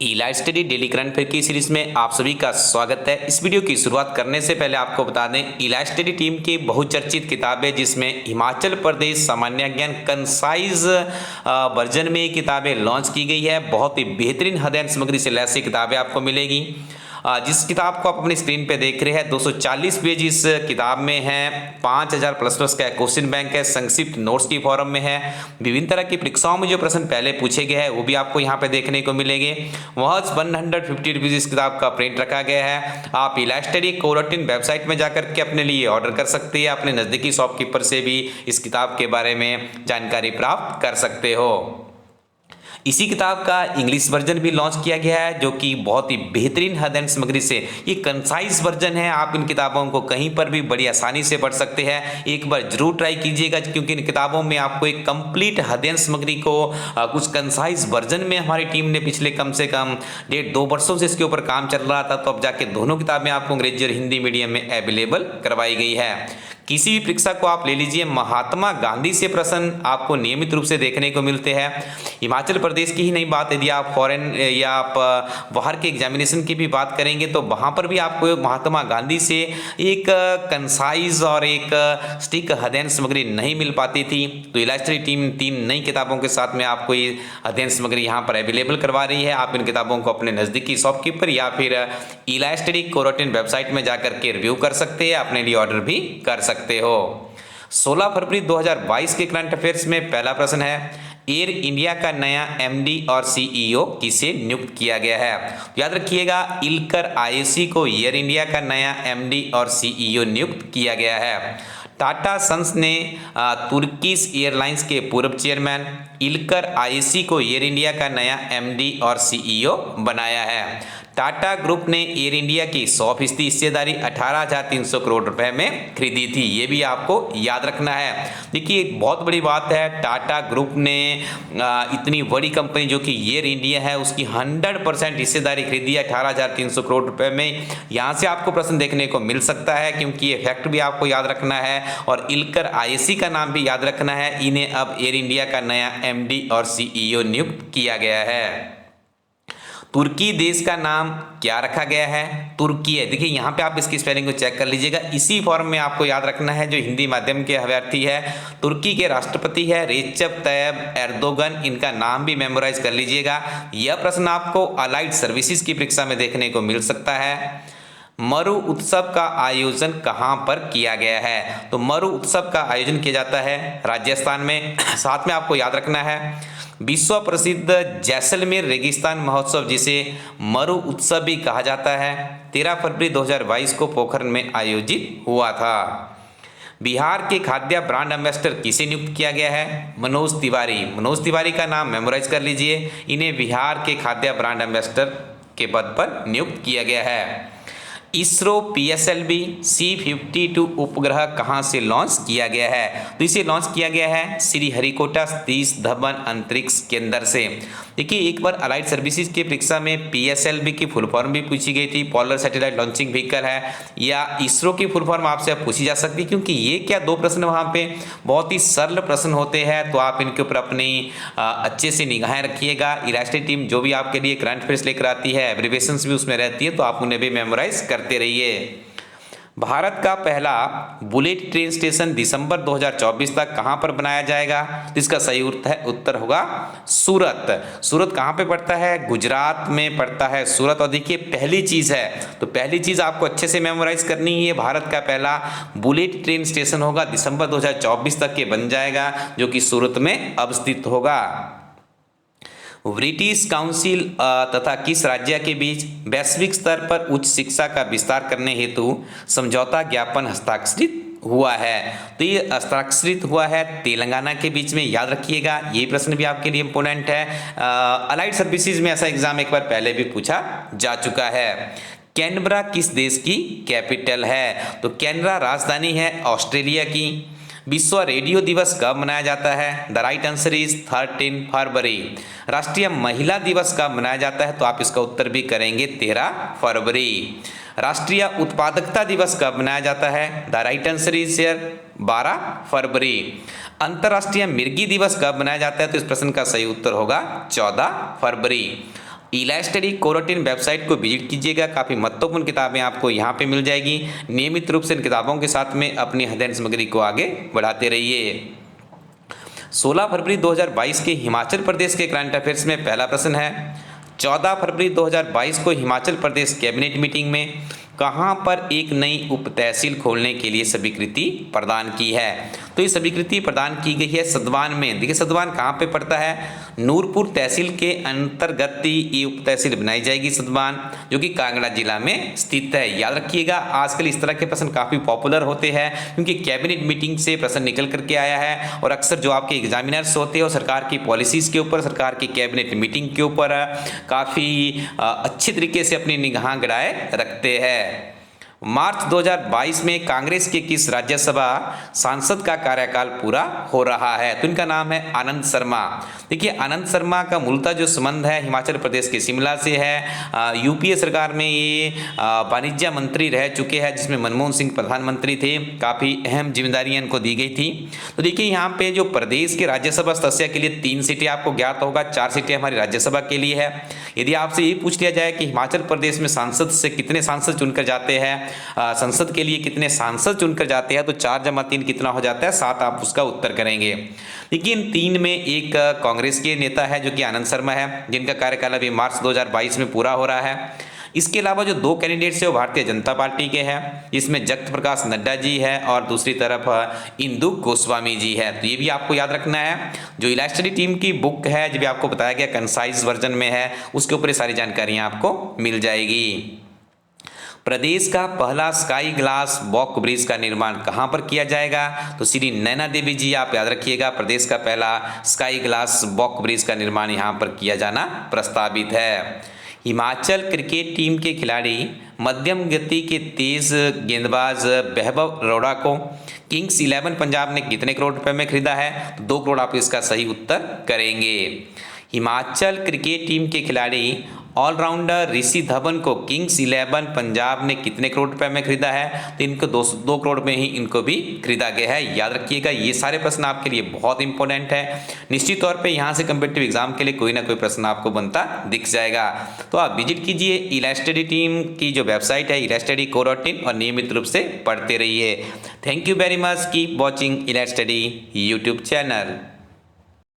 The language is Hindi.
Elite study daily current affair की सीरीज में आप सभी का स्वागत है। इस वीडियो की शुरुआत करने से पहले आपको बता दें, इलाइट स्टडी टीम की बहुचर्चित किताबें जिसमें हिमाचल प्रदेश सामान्य ज्ञान कंसाइज वर्जन में किताबें लॉन्च की गई है। बहुत ही बेहतरीन अध्ययन सामग्री से लैस किताबें आपको मिलेगी। जिस किताब को आप अपनी स्क्रीन पे देख रहे हैं 240 पेज इस किताब में है। 5000 प्लस का क्वेश्चन बैंक है, संक्षिप्त नोट्स की फॉर्म में है। विभिन्न तरह की परीक्षाओं में जो प्रश्न पहले पूछे गए हैं वो भी आपको यहाँ पे देखने को मिलेंगे। वह 150 रुपीज इस किताब का प्रिंट रखा गया है। आप इलाइट स्टडी कोरोटीन वेबसाइट में जाकर के अपने लिए ऑर्डर कर सकते हैं। अपने नज़दीकी शॉपकीपर से भी इस किताब के बारे में जानकारी प्राप्त कर सकते हो। इसी किताब का इंग्लिश वर्जन भी लॉन्च किया गया है जो कि बहुत ही बेहतरीन अध्ययन सामग्री से, ये कंसाइज वर्जन है। आप इन किताबों को कहीं पर भी बड़ी आसानी से पढ़ सकते हैं। एक बार जरूर ट्राई कीजिएगा क्योंकि इन किताबों में आपको एक कंप्लीट अध्ययन सामग्री को कुछ कंसाइज वर्जन में हमारी टीम ने पिछले कम से कम 1.5-2 वर्षों से इसके ऊपर काम चल रहा था, तो अब जाके दोनों किताबें आपको अंग्रेजी और हिंदी मीडियम में अवेलेबल करवाई गई है। किसी भी परीक्षा को आप ले लीजिए, महात्मा गांधी से प्रश्न आपको नियमित रूप से देखने को मिलते हैं। हिमाचल प्रदेश की ही नहीं बात, यदि आप फॉरेन या आप बाहर के एग्जामिनेशन की भी बात करेंगे तो वहाँ पर भी आपको महात्मा गांधी से एक कंसाइज और एक स्टिक अध्ययन सामग्री नहीं मिल पाती थी। तो इलाइट स्टडी टीम 3 नई किताबों के साथ में आपको ये अध्ययन सामग्री यहाँ पर अवेलेबल करवा रही है। आप इन किताबों को अपने नज़दीकी शॉपकीपर या फिर इलाइट स्टडी कोरोटीन वेबसाइट में जाकर के रिव्यू कर सकते हैं, अपने लिए ऑर्डर भी कर सकते हो। 16 फरवरी 2022 के करंट अफेयर्स में पहला प्रश्न है, एयर इंडिया का नया एमडी और सीईओ किसे नियुक्त किया गया है? तो याद रखिएगा, इल्कर आईएसी को एयर इंडिया का नया एमडी और सीईओ नियुक्त किया गया है। टाटा सन्स ने तुर्किश एयरलाइंस के पूर्व चेयरमैन इल्कर आईएसी को एयर इंडिया का नया एमडी और सीईओ बनाया है। टाटा ग्रुप ने एयर इंडिया की 100% हिस्सेदारी 18,300 करोड़ रुपए में खरीदी थी। ये भी आपको याद रखना है। देखिए, एक बहुत बड़ी बात है, टाटा ग्रुप ने इतनी बड़ी कंपनी जो कि एयर इंडिया है उसकी 100% हिस्सेदारी खरीदी है 18,300 करोड़ रुपए में। यहाँ से आपको प्रश्न देखने को मिल सकता है क्योंकि ये फैक्ट भी आपको याद रखना है और इल्कर आईएसी का नाम भी याद रखना है। इन्हें अब एयर इंडिया का नया एमडी और सीईओ नियुक्त किया गया है। तुर्की देश का नाम क्या रखा गया है? तुर्की है। देखिए, यहाँ पे आप इसकी स्पेलिंग को चेक कर लीजिएगा। इसी फॉर्म में आपको याद रखना है। जो हिंदी माध्यम के अभ्यर्थी है, तुर्की के राष्ट्रपति है रेचेप तैयब एर्दोगन, इनका नाम भी मेमोराइज कर लीजिएगा। यह प्रश्न आपको अलाइड सर्विसेज की परीक्षा में देखने को मिल सकता है। मरु उत्सव का आयोजन कहाँ पर किया गया है? तो मरु उत्सव का आयोजन किया जाता है राजस्थान में। साथ में आपको याद रखना है, विश्व प्रसिद्ध जैसलमेर रेगिस्तान महोत्सव जिसे मरु उत्सव भी कहा जाता है 13 फरवरी 2022 को पोखरण में आयोजित हुआ था। बिहार के खाद्य ब्रांड एम्बेसडर किसे नियुक्त किया गया है? मनोज तिवारी। मनोज तिवारी का नाम मेमोराइज कर लीजिए। इन्हें बिहार के खाद्य ब्रांड एम्बेसडर के पद पर नियुक्त किया गया है। इसरो पीएसएलवी C-52 उपग्रह कहाँ से लॉन्च किया गया है? तो इसे लॉन्च किया गया है श्रीहरिकोटा सतीश धवन अंतरिक्ष केंद्र से। देखिए, एक बार अलाइड सर्विसेज की परीक्षा में पीएसएलवी की फुल फॉर्म भी पूछी गई थी, पोलर सैटेलाइट लॉन्चिंग व्हीकल है, या इसरो की फुल फॉर्म आपसे पूछी जा सकती है क्योंकि ये क्या 2 प्रश्न वहाँ पे बहुत ही सरल प्रश्न होते हैं। तो आप इनके ऊपर अपनी अच्छे से निगाहें रखिएगा। इलाइट स्टडी टीम जो भी आपके लिए करंट अफेयर्स लेकर आती है, एब्रिविएशंस भी उसमें रहती है, तो आप उन्हें भी मेमोराइज करते रहिए। भारत का पहला बुलेट ट्रेन स्टेशन दिसंबर 2024 तक कहां पर बनाया जाएगा? इसका सही उत्तर होगा सूरत। सूरत कहां पे पड़ता है? गुजरात में पड़ता है सूरत। और देखिए, पहली चीज है तो पहली चीज आपको अच्छे से मेमोराइज करनी है। भारत का पहला बुलेट ट्रेन स्टेशन होगा, दिसंबर 2024 तक के बन जाएगा, जो कि सूरत में अब स्थित होगा। ब्रिटिश काउंसिल तथा किस राज्य के बीच वैश्विक स्तर पर उच्च शिक्षा का विस्तार करने हेतु समझौता ज्ञापन हस्ताक्षरित हुआ है? तो ये हस्ताक्षरित हुआ है तेलंगाना के बीच में। याद रखिएगा, ये प्रश्न भी आपके लिए इंपॉर्टेंट है। अलाइड सर्विसेज में ऐसा एग्जाम एक बार पहले भी पूछा जा चुका है। कैनबरा किस देश की कैपिटल है? तो कैनबरा राजधानी है ऑस्ट्रेलिया की। विश्व रेडियो दिवस कब मनाया जाता है? द राइट आंसर इज 13 फरवरी। राष्ट्रीय महिला दिवस कब मनाया जाता है? तो आप इसका उत्तर भी करेंगे 13 फरवरी। राष्ट्रीय उत्पादकता दिवस कब मनाया जाता है? द राइट आंसर इज 12 फरवरी। अंतर्राष्ट्रीय मिर्गी दिवस कब मनाया जाता है? तो इस प्रश्न का सही उत्तर होगा 14 फरवरी। इलाज स्टडी कोरोटीन वेबसाइट को विजिट कीजिएगा। काफ़ी महत्वपूर्ण किताबें आपको यहाँ पे मिल जाएगी। नियमित रूप से इन किताबों के साथ में अपनी अध्ययन सामग्री को आगे बढ़ाते रहिए। 16 फरवरी 2022 के हिमाचल प्रदेश के करंट अफेयर्स में पहला प्रश्न है, 14 फरवरी 2022 को हिमाचल प्रदेश कैबिनेट मीटिंग में कहां पर एक नई उप तहसील खोलने के लिए स्वीकृति प्रदान की है? तो ये स्वीकृति प्रदान की गई है सदवान में। देखिए सदवान कहाँ पे पड़ता है? नूरपुर तहसील के अंतर्गत ये उप तहसील बनाई जाएगी सदवान, जो कि कांगड़ा जिला में स्थित है। याद रखिएगा, आजकल इस तरह के प्रश्न काफ़ी पॉपुलर होते हैं क्योंकि कैबिनेट मीटिंग से प्रश्न निकल करके आया है और अक्सर जो आपके एग्जामिनर्स होते हैं और सरकार की पॉलिसीज़ के ऊपर, सरकार की कैबिनेट मीटिंग के ऊपर काफ़ी अच्छी तरीके से अपनी निगाह गड़ाए रखते हैं। मार्च 2022 में कांग्रेस के किस राज्यसभा सांसद का कार्यकाल पूरा हो रहा है? तो इनका नाम है आनंद शर्मा। देखिए आनंद शर्मा का मूलतः जो संबंध है हिमाचल प्रदेश के शिमला से है। यूपीए सरकार में ये वाणिज्य मंत्री रह चुके हैं, जिसमें मनमोहन सिंह प्रधानमंत्री थे। काफ़ी अहम जिम्मेदारियां इनको दी गई थी। तो देखिए यहाँ पे जो प्रदेश के राज्यसभा सदस्य के लिए 3 सीटें आपको ज्ञात होगा, 4 सीटें हमारी राज्यसभा के लिए है। यदि आपसे ये पूछ लिया जाए कि हिमाचल प्रदेश में सांसद से कितने सांसद चुनकर जाते हैं, संसद के लिए कितने सांसद चुनकर जाते हैं, तो 4 जमा 3 कितना हो जाता है? 7 आप उसका उत्तर करेंगे। लेकिन 3 में एक कांग्रेस के नेता है जो कि आनंद शर्मा है, जिनका कार्यकाल अभी मार्च 2022 में पूरा हो रहा है। इसके अलावा जो 2 कैंडिडेट्स है वो भारतीय जनता पार्टी के हैं, इसमें जगत प्रकाश नड्डा जी है और दूसरी तरफ इंदु गोस्वामी जी है। तो ये भी आपको याद रखना है। जो इलाज स्टडी टीम की बुक है, जो भी आपको बताया गया कंसाइज वर्जन में है, उसके ऊपर सारी जानकारियाँ आपको मिल जाएगी। प्रदेश का पहला स्काई ग्लास वॉक ब्रिज का निर्माण कहां पर किया जाएगा? तो श्री नैना देवी जी आप याद रखिएगा, प्रदेश का पहला स्काई ग्लास वॉक ब्रिज का निर्माण यहां पर किया जाना प्रस्तावित है। हिमाचल क्रिकेट टीम के खिलाड़ी मध्यम गति के तेज गेंदबाज वैभव अरोड़ा को किंग्स 11 पंजाब ने कितने करोड़ रुपए में खरीदा है? तो 2 करोड़ आप इसका सही उत्तर करेंगे। हिमाचल क्रिकेट टीम के खिलाड़ी ऑलराउंडर ऋषि धवन को किंग्स 11 पंजाब ने कितने करोड़ रुपए में खरीदा है? तो इनको 2 करोड़ में ही इनको भी खरीदा गया है। याद रखिएगा, ये सारे प्रश्न आपके लिए बहुत इंपॉर्टेंट है। निश्चित तौर पे यहाँ से कम्पिटिटिव एग्जाम के लिए कोई ना कोई प्रश्न आपको बनता दिख जाएगा। तो आप विजिट कीजिए इलाज स्टडी टीम की जो वेबसाइट है इलाज स्टडी कोरोटीन और नियमित रूप से पढ़ते रहिए। Thank you very much, keep watching इलाज स्टडी यूट्यूब चैनल।